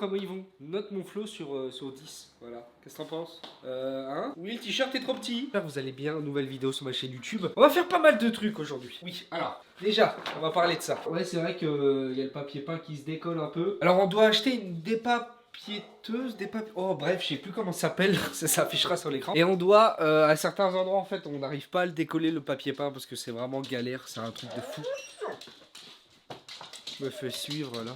comment ils vont. Note mon flow sur 10. Voilà. Qu'est-ce que t'en penses? Hein? Oui, le t-shirt est trop petit. J'espère que vous allez bien. Nouvelle vidéo sur ma chaîne YouTube. On va faire pas mal de trucs aujourd'hui. Oui, alors, déjà, on va parler de ça. Ouais, c'est vrai qu'il y a le papier peint qui se décolle un peu. Alors, on doit acheter une dépapiéteuse, oh bref, je sais plus comment ça s'appelle, ça s'affichera sur l'écran. Et on doit, à certains endroits en fait, on n'arrive pas à le décoller le papier peint parce que c'est vraiment galère, c'est un truc de fou. Je me fais suivre là.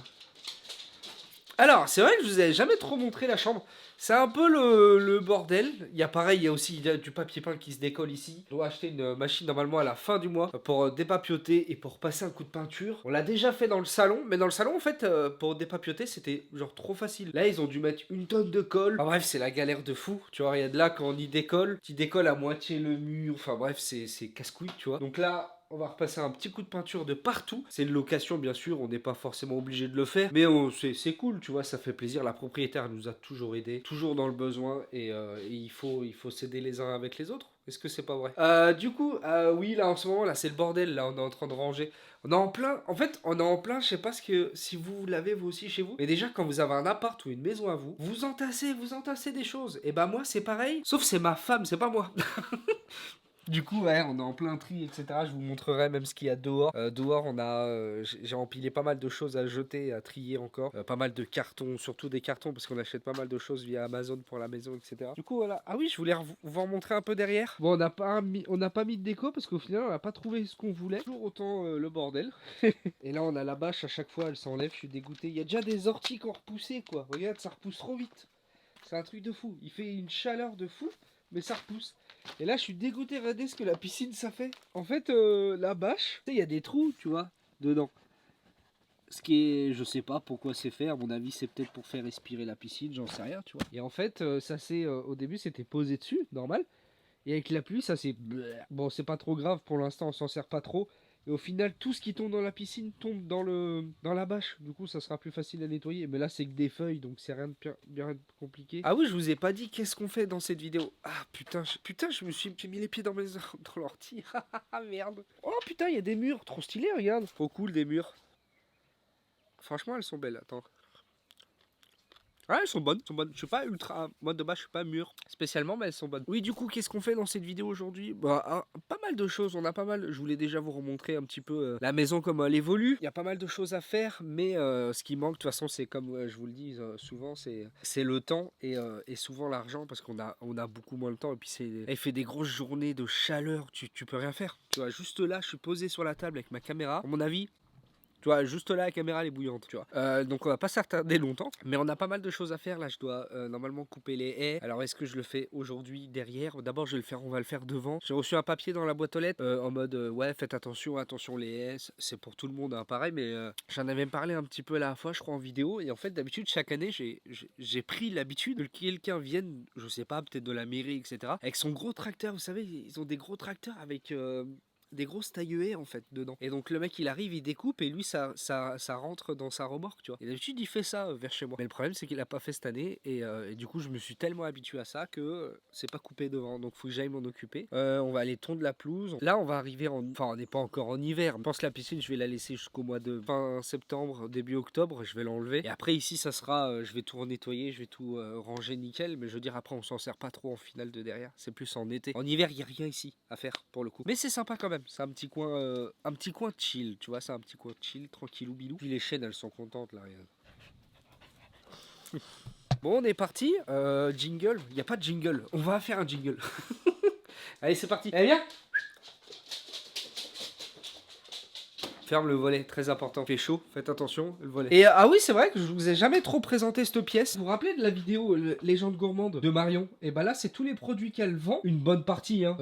Alors, c'est vrai que je vous ai jamais trop montré la chambre. C'est un peu le bordel. Il y a pareil, il y a aussi du papier peint qui se décolle ici. Je dois acheter une machine normalement à la fin du mois pour dépapioter et pour passer un coup de peinture. On l'a déjà fait dans le salon, mais dans le salon en fait, pour dépapioter, c'était genre trop facile. Là, ils ont dû mettre une tonne de colle. Enfin bref, c'est la galère de fou. Tu vois, regarde là, quand on y décolle, tu décolles à moitié le mur. Enfin bref, c'est casse-couille, tu vois. Donc là, on va repasser un petit coup de peinture de partout. C'est une location, bien sûr, on n'est pas forcément obligé de le faire. Mais c'est cool, tu vois, ça fait plaisir. La propriétaire nous a toujours aidés, toujours dans le besoin. Et il faut s'aider les uns avec les autres. Est-ce que c'est pas vrai? Du coup, oui, là, en ce moment, là, c'est le bordel. Là, on est en train de ranger. On est en plein, en fait, on est en plein, je sais pas si vous l'avez vous aussi chez vous. Mais déjà, quand vous avez un appart ou une maison à vous, vous entassez des choses. Et bah, moi, c'est pareil. Sauf c'est ma femme, c'est pas moi. Du coup, ouais, on est en plein tri, etc. Je vous montrerai même ce qu'il y a dehors. Dehors, j'ai empilé pas mal de choses à jeter, à trier encore. Pas mal de cartons, surtout des cartons, parce qu'on achète pas mal de choses via Amazon pour la maison, etc. Du coup, voilà. Ah oui, je voulais vous en montrer un peu derrière. Bon, on n'a pas mis de déco, parce qu'au final, on n'a pas trouvé ce qu'on voulait. Toujours autant le bordel. Et là, on a la bâche, à chaque fois, elle s'enlève, je suis dégoûté. Il y a déjà des orties qui ont repoussé, quoi. Regarde, ça repousse trop vite. C'est un truc de fou. Il fait une chaleur de fou, mais ça repousse. Et là, je suis dégoûté, regardez ce que la piscine ça fait. En fait, la bâche, tu sais, il y a des trous, tu vois, dedans. Ce qui est, je sais pas pourquoi c'est fait, à mon avis, c'est peut-être pour faire respirer la piscine, j'en sais rien, tu vois. Et en fait, ça c'est, au début, c'était posé dessus, normal. Et avec la pluie, ça c'est... Bon, c'est pas trop grave, pour l'instant, on s'en sert pas trop. Et au final, tout ce qui tombe dans la piscine tombe dans la bâche. Du coup, ça sera plus facile à nettoyer. Mais là, c'est que des feuilles, donc c'est rien de bien compliqué. Ah oui, je vous ai pas dit qu'est-ce qu'on fait dans cette vidéo. Ah putain, je me suis mis les pieds dans dans l'ortie. Ah merde. Oh putain, il y a des murs. Trop stylé, regarde. Trop cool, des murs. Franchement, elles sont belles. Attends. Ouais, elles sont bonnes, Je suis pas ultra, moi de base je suis pas mûr spécialement, mais elles sont bonnes. Oui, du coup, qu'est-ce qu'on fait dans cette vidéo aujourd'hui? Bah, pas mal de choses, on a pas mal. Je voulais déjà vous remontrer un petit peu la maison comme elle évolue. Il y a pas mal de choses à faire, mais ce qui manque de toute façon, c'est comme je vous le dis souvent, c'est le temps et souvent l'argent parce qu'on a beaucoup moins de temps. Et puis elle fait des grosses journées de chaleur, tu peux rien faire. Tu vois, juste là, je suis posé sur la table avec ma caméra. À mon avis, tu vois, juste là, la caméra elle est bouillante, tu vois. Donc on va pas s'attarder longtemps, mais on a pas mal de choses à faire. Là, je dois normalement couper les haies. Alors est-ce que je le fais aujourd'hui derrière? D'abord, on va le faire devant. J'ai reçu un papier dans la boîte aux lettres en mode ouais, faites attention les haies. C'est pour tout le monde, hein, pareil. Mais j'en avais parlé un petit peu à la fois, je crois, en vidéo. Et en fait, d'habitude, chaque année, j'ai pris l'habitude que quelqu'un vienne, je sais pas, peut-être de la mairie, etc. Avec son gros tracteur. Vous savez, ils ont des gros tracteurs avec des grosses taille-haies en fait dedans. Et donc le mec il arrive, il découpe et lui ça rentre dans sa remorque, tu vois. Et d'habitude il fait ça vers chez moi. Mais le problème c'est qu'il a pas fait cette année et du coup je me suis tellement habitué à ça que c'est pas coupé devant. Donc faut que j'aille m'en occuper. On va aller tondre la pelouse. Là on va arriver enfin on n'est pas encore en hiver. Je pense que la piscine je vais la laisser jusqu'au mois de fin septembre, début octobre. Je vais l'enlever. Et après ici ça sera, je vais tout nettoyer, je vais tout ranger nickel. Mais je veux dire après on s'en sert pas trop en finale de derrière. C'est plus en été. En hiver il y a rien ici à faire pour le coup. Mais c'est sympa quand même. C'est un petit coin chill, tu vois, c'est un petit coin chill, tranquillou bilou. Puis les chaînes, elles sont contentes là, regarde. Bon, on est parti. Jingle, il n'y a pas de jingle. On va faire un jingle. Allez, c'est parti. Allez, viens. Ferme le volet, très important. Il fait chaud, faites attention, le volet. Et ah oui, c'est vrai que je vous ai jamais trop présenté cette pièce. Vous vous rappelez de la vidéo Légende gourmande de Marion? Et bah là, c'est tous les produits qu'elle vend. Une bonne partie, hein.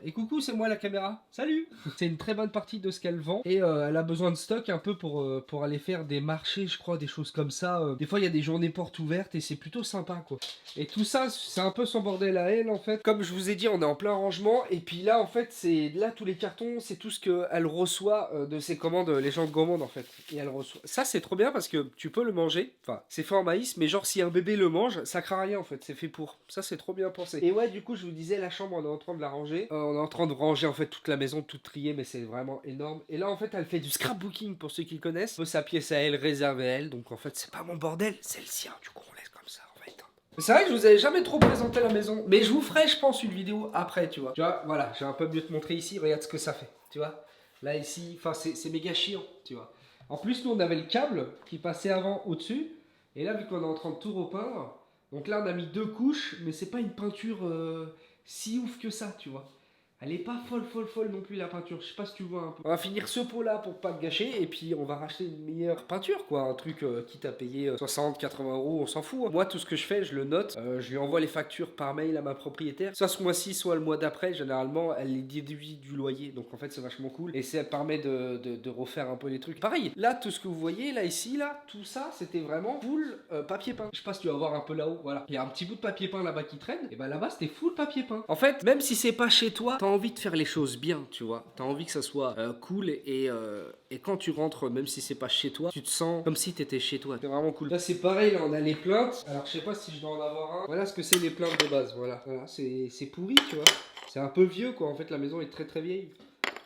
Et coucou, c'est moi la caméra. Salut. C'est une très bonne partie de ce qu'elle vend. Et elle a besoin de stock un peu pour aller faire des marchés, je crois, des choses comme ça. Des fois, il y a des journées portes ouvertes et c'est plutôt sympa, quoi. Et tout ça, c'est un peu son bordel à elle, en fait. Comme je vous ai dit, on est en plein rangement. Et puis là, en fait, c'est là tous les cartons, c'est tout ce qu'elle reçoit de ses commande, les gens commandent en fait. Et elle reçoit. Ça, c'est trop bien parce que tu peux le manger. Enfin, c'est fait en maïs, mais genre si un bébé le mange, ça craint rien en fait. C'est fait pour. Ça, c'est trop bien pensé. Et ouais, du coup, je vous disais, la chambre, on est en train de la ranger. On est en train de ranger en fait toute la maison, toute triée, mais c'est vraiment énorme. Et là, en fait, elle fait du scrapbooking pour ceux qui le connaissent. Un peu sa pièce à elle, réservée à elle. Donc en fait, c'est pas mon bordel, c'est le sien. Du coup, on laisse comme ça. On va éteindre. C'est vrai que je vous avais jamais trop présenté la maison. Mais je vous ferai, je pense, une vidéo après, tu vois. Tu vois, voilà, j'ai un peu mieux te montrer ici. Regarde ce que ça fait. Tu vois. Là, ici, enfin, c'est méga chiant, tu vois. En plus, nous, on avait le câble qui passait avant au-dessus. Et là, vu qu'on est en train de tout repeindre, donc là, on a mis 2 couches, mais c'est pas une peinture si ouf que ça, tu vois. Elle est pas folle non plus, la peinture. Je sais pas si tu vois un peu. On va finir ce pot là pour pas le gâcher. Et puis on va racheter une meilleure peinture, quoi. Un truc quitte à payer 60, 80 euros, on s'en fout, hein. Moi, tout ce que je fais, je le note. Je lui envoie les factures par mail à ma propriétaire. Soit ce mois-ci, soit le mois d'après. Généralement, elle les déduit du loyer. Donc en fait, c'est vachement cool. Et ça permet de refaire un peu les trucs. Pareil, là, tout ce que vous voyez, là, ici, là, tout ça, c'était vraiment full papier peint. Je sais pas si tu vas voir un peu là-haut. Voilà. Il y a un petit bout de papier peint là-bas qui traîne. Et bah là-bas, c'était full papier peint. En fait, même si c'est pas chez toi, t'as envie de faire les choses bien, tu vois. T'as envie que ça soit cool et quand tu rentres, même si c'est pas chez toi, tu te sens comme si t'étais chez toi. C'est vraiment cool. Là, c'est pareil, là, on a les plaintes. Alors, je sais pas si je dois en avoir un. Voilà ce que c'est les plaintes de base. Voilà, c'est pourri, tu vois. C'est un peu vieux, quoi. En fait, la maison est très vieille.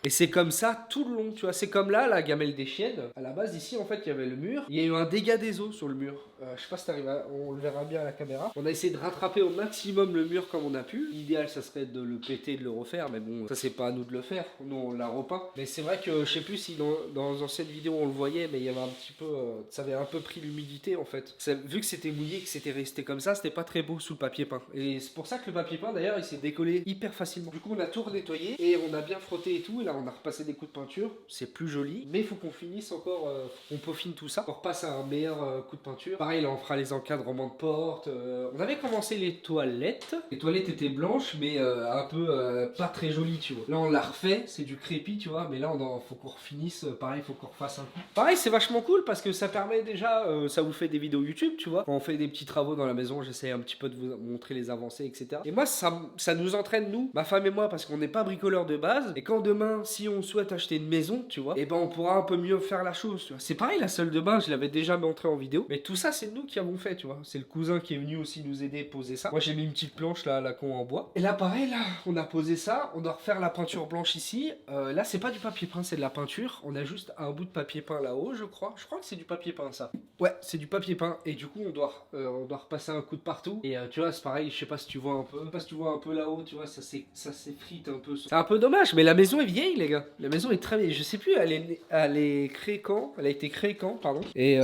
Et c'est comme ça tout le long, tu vois. C'est comme là, la gamelle des chiennes. À la base, ici, en fait, il y avait le mur. Il y a eu un dégât des eaux sur le mur. Je sais pas si t'arrives à... On le verra bien à la caméra. On a essayé de rattraper au maximum le mur comme on a pu. L'idéal, ça serait de le péter, de le refaire. Mais bon, ça, c'est pas à nous de le faire. Nous, on l'a repeint. Mais c'est vrai que je sais plus si dans l'ancienne vidéo on le voyait, mais il y avait un petit peu... ça avait un peu pris l'humidité, en fait. Vu que c'était mouillé, que c'était resté comme ça, c'était pas très beau sous le papier peint. Et c'est pour ça que le papier peint, d'ailleurs, il s'est décollé hyper facilement. Du coup, on a tout nettoyé et on a bien frotté et tout. Et là, on a repassé des coups de peinture. C'est plus joli. Mais il faut qu'on finisse encore... on peaufine tout ça. On repasse à un meilleur coup de peinture. Pareil, là, on fera les encadrements de porte. On avait commencé les toilettes. Les toilettes étaient blanches, mais un peu pas très jolies, tu vois. Là, on l'a refait. C'est du crépi, tu vois. Mais là, faut qu'on refinisse. Pareil, faut qu'on refasse un coup. Pareil, c'est vachement cool parce que ça permet déjà... ça vous fait des vidéos YouTube, tu vois. Quand on fait des petits travaux dans la maison, j'essaie un petit peu de vous montrer les avancées, etc. Et moi, ça nous entraîne, nous, ma femme et moi, parce qu'on n'est pas bricoleurs de base. Et quand demain, si on souhaite acheter une maison, tu vois, et ben on pourra un peu mieux faire la chose, tu vois. C'est pareil, la salle de bain, je l'avais déjà montré en vidéo. Mais tout ça, c'est nous qui avons fait, tu vois. C'est le cousin qui est venu aussi nous aider à poser ça. Moi, j'ai mis une petite planche là, à la con en bois. Et là, pareil, là, on a posé ça. On doit refaire la peinture blanche ici. Là, c'est pas du papier peint, c'est de la peinture. On a juste un bout de papier peint là-haut, je crois. Je crois que c'est du papier peint, ça. Ouais, c'est du papier peint. Et du coup, on doit repasser un coup de partout. Et tu vois, c'est pareil, je sais pas si tu vois un peu. Je sais pas si tu vois un peu là-haut, tu vois, ça s'effrite un peu. C'est un peu dommage, mais la maison est vieille, les gars. La maison est très vieille. Je sais plus, elle est créée quand. Elle a été créée quand, pardon. Et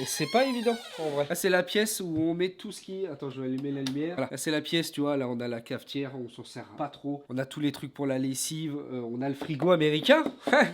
c'est pas évident, en vrai. Là, c'est la pièce où on met tout ce qui... Attends, je vais allumer la lumière. Voilà. Là, c'est la pièce, tu vois. Là, on a la cafetière, on s'en sert pas trop. On a tous les trucs pour la lessive. On a le frigo américain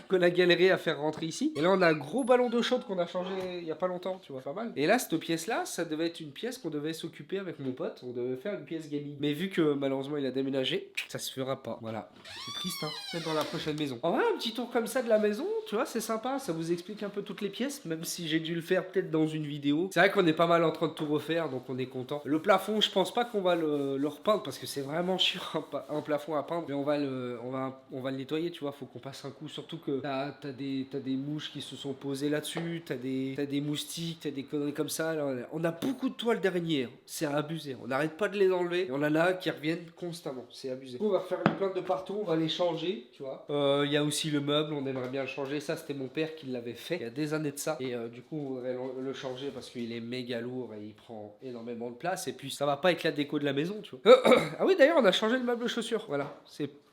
qu'on a galéré à faire rentrer ici. Et là, on a un gros ballon d'eau chaude qu'on a changé il y a pas longtemps, tu vois, pas mal. Et là, cette pièce-là, ça devait être une pièce qu'on devait s'occuper avec mon pote. On devait faire une pièce gaming. Mais vu que malheureusement il a déménagé, ça se fera pas. Voilà. C'est triste, hein. C'est dans la prochaine maison. En vrai, un petit tour comme ça de la maison, tu vois, c'est sympa. Ça vous explique un peu toutes les pièces, même si j'ai dû le faire peut-être dans une vidéo. C'est vrai qu'on est pas mal en train de tout refaire, donc on est content. Le plafond, je pense pas qu'on va le repeindre parce que c'est vraiment chiant un plafond à peindre. Mais on va le nettoyer, tu vois. Faut qu'on passe un coup. Surtout que t'as des mouches qui se sont posées là-dessus, t'as des moustiques, t'as des conneries comme ça. Là, on a beaucoup de toiles d'araignée. C'est abusé. On n'arrête pas de les enlever. Et on en a qui reviennent constamment. C'est abusé. On va faire une plainte de partout. On va les changer, tu vois. Il y a aussi le meuble. On aimerait bien le changer. Ça, c'était mon père qui l'avait fait il y a des années de ça. Et du coup, on voudrait le changer parce qu'il est méga lourd et il prend énormément de place. Et puis, ça va pas être la déco de la maison, tu vois. Ah oui, d'ailleurs, on a changé le meuble chaussures. Voilà.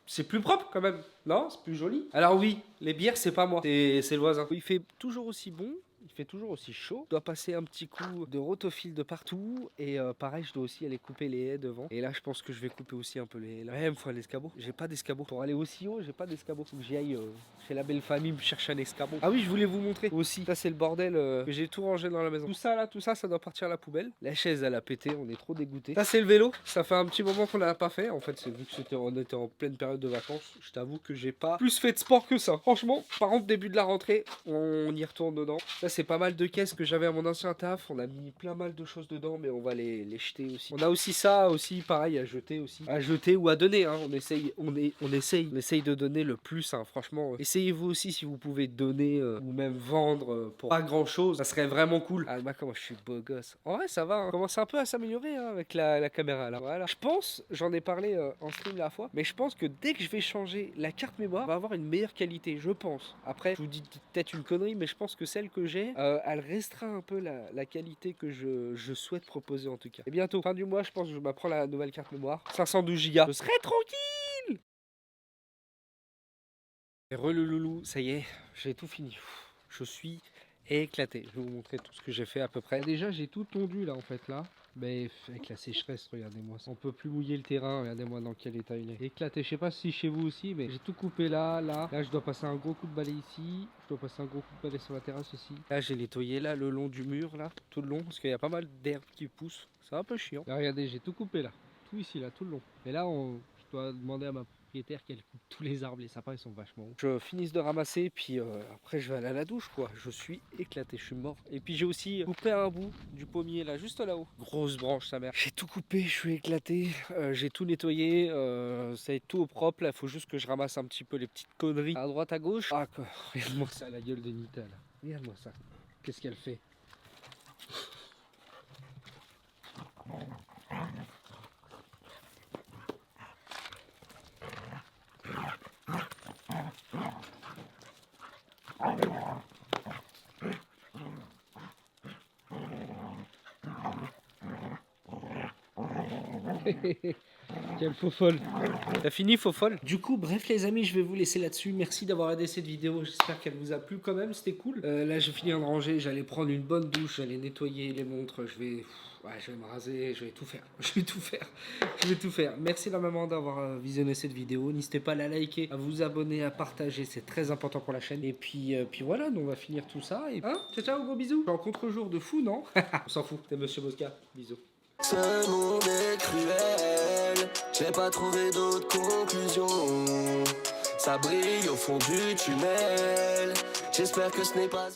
C'est plus propre quand même, non? C'est plus joli. Alors oui, les bières, c'est pas moi, c'est le voisin. Il fait toujours aussi bon. Il fait toujours aussi chaud. Je dois passer un petit coup de rotophile de partout. Et pareil, je dois aussi aller couper les haies devant. Et là, je pense que je vais couper aussi un peu les haies. Là, il me faut un escabeau. J'ai pas d'escabeau. Pour aller aussi haut, j'ai pas d'escabeau. Faut que j'y aille chez la belle famille me chercher un escabeau. Ah oui, je voulais vous montrer aussi. Ça, c'est le bordel que j'ai tout rangé dans la maison. Tout ça, là, ça doit partir à la poubelle. La chaise, elle a pété. On est trop dégoûté. Ça, c'est le vélo. Ça fait un petit moment qu'on l'a pas fait. En fait, c'est vu que on était en pleine période de vacances. Je t'avoue que j'ai pas plus fait de sport que ça. Franchement, par contre, début de la rentrée, on y retourne dedans. Ça, c'est pas mal de caisses que j'avais à mon ancien taf. On a mis plein mal de choses dedans, mais on va les jeter aussi. On a aussi ça, aussi pareil, à jeter aussi. À jeter ou à donner, hein. On essaye de donner le plus, hein. Franchement, essayez-vous aussi si vous pouvez donner ou même vendre pour pas grand chose. Ça serait vraiment cool. Ah, bah, comment je suis beau gosse. En vrai, ça va, hein. On commence un peu à s'améliorer hein, avec la caméra là. Voilà. Je pense, j'en ai parlé en stream la fois, mais je pense que dès que je vais changer la carte mémoire, on va avoir une meilleure qualité, je pense. Après, je vous dis peut-être une connerie, mais je pense que celle que j'ai, elle restreint un peu la qualité que je souhaite proposer en tout cas. Et bientôt, fin du mois, je pense que je m'apprends la nouvelle carte mémoire. 512 Go. Je serai tranquille. Et le loulou, ça y est, j'ai tout fini. Je suis éclaté. Je vais vous montrer tout ce que j'ai fait à peu près. Déjà, j'ai tout tondu là en fait là. Mais avec la sécheresse, regardez-moi. On peut plus mouiller le terrain, regardez-moi dans quel état il est. Éclaté, je sais pas si chez vous aussi, mais j'ai tout coupé là. Là, je dois passer un gros coup de balai ici. Je dois passer un gros coup de balai sur la terrasse aussi. Là, j'ai nettoyé là le long du mur là, tout le long, parce qu'il y a pas mal d'herbes qui poussent. C'est un peu chiant. Là, regardez, j'ai tout coupé là. Tout ici là, tout le long. Et là, je dois demander à ma propriétaire qu'elle coupe tous les arbres, les sapins ils sont vachement hauts. Je finis de ramasser puis après je vais aller à la douche quoi. Je suis éclaté, je suis mort. Et puis j'ai aussi coupé un bout du pommier là, juste là-haut. Grosse branche sa mère. J'ai tout coupé, je suis éclaté. J'ai tout nettoyé, ça est tout au propre. Là, il faut juste que je ramasse un petit peu les petites conneries à droite à gauche. Ah quoi, regarde-moi ça, la gueule de Nita là. Regarde-moi ça. Qu'est-ce qu'elle fait? Quelle faux folle. T'as fini faux folle? Du coup, bref les amis, je vais vous laisser là-dessus. Merci d'avoir aidé cette vidéo. J'espère qu'elle vous a plu quand même. C'était cool. Là, je vais finir de ranger. J'allais prendre une bonne douche. J'allais nettoyer les montres. Je vais me raser. Je vais tout faire. Je vais tout faire. Merci énormément d'avoir visionné cette vidéo. N'hésitez pas à la liker, à vous abonner, à partager. C'est très important pour la chaîne. Et puis voilà, donc on va finir tout ça. Et hein, ciao, ciao, gros bisous. Je suis en contre-jour de fou, non? On s'en fout. T'es Monsieur Mosca. Bisous. Ce monde est cruel, j'ai pas trouvé d'autre conclusion. Ça brille au fond du tunnel, j'espère que ce n'est pas...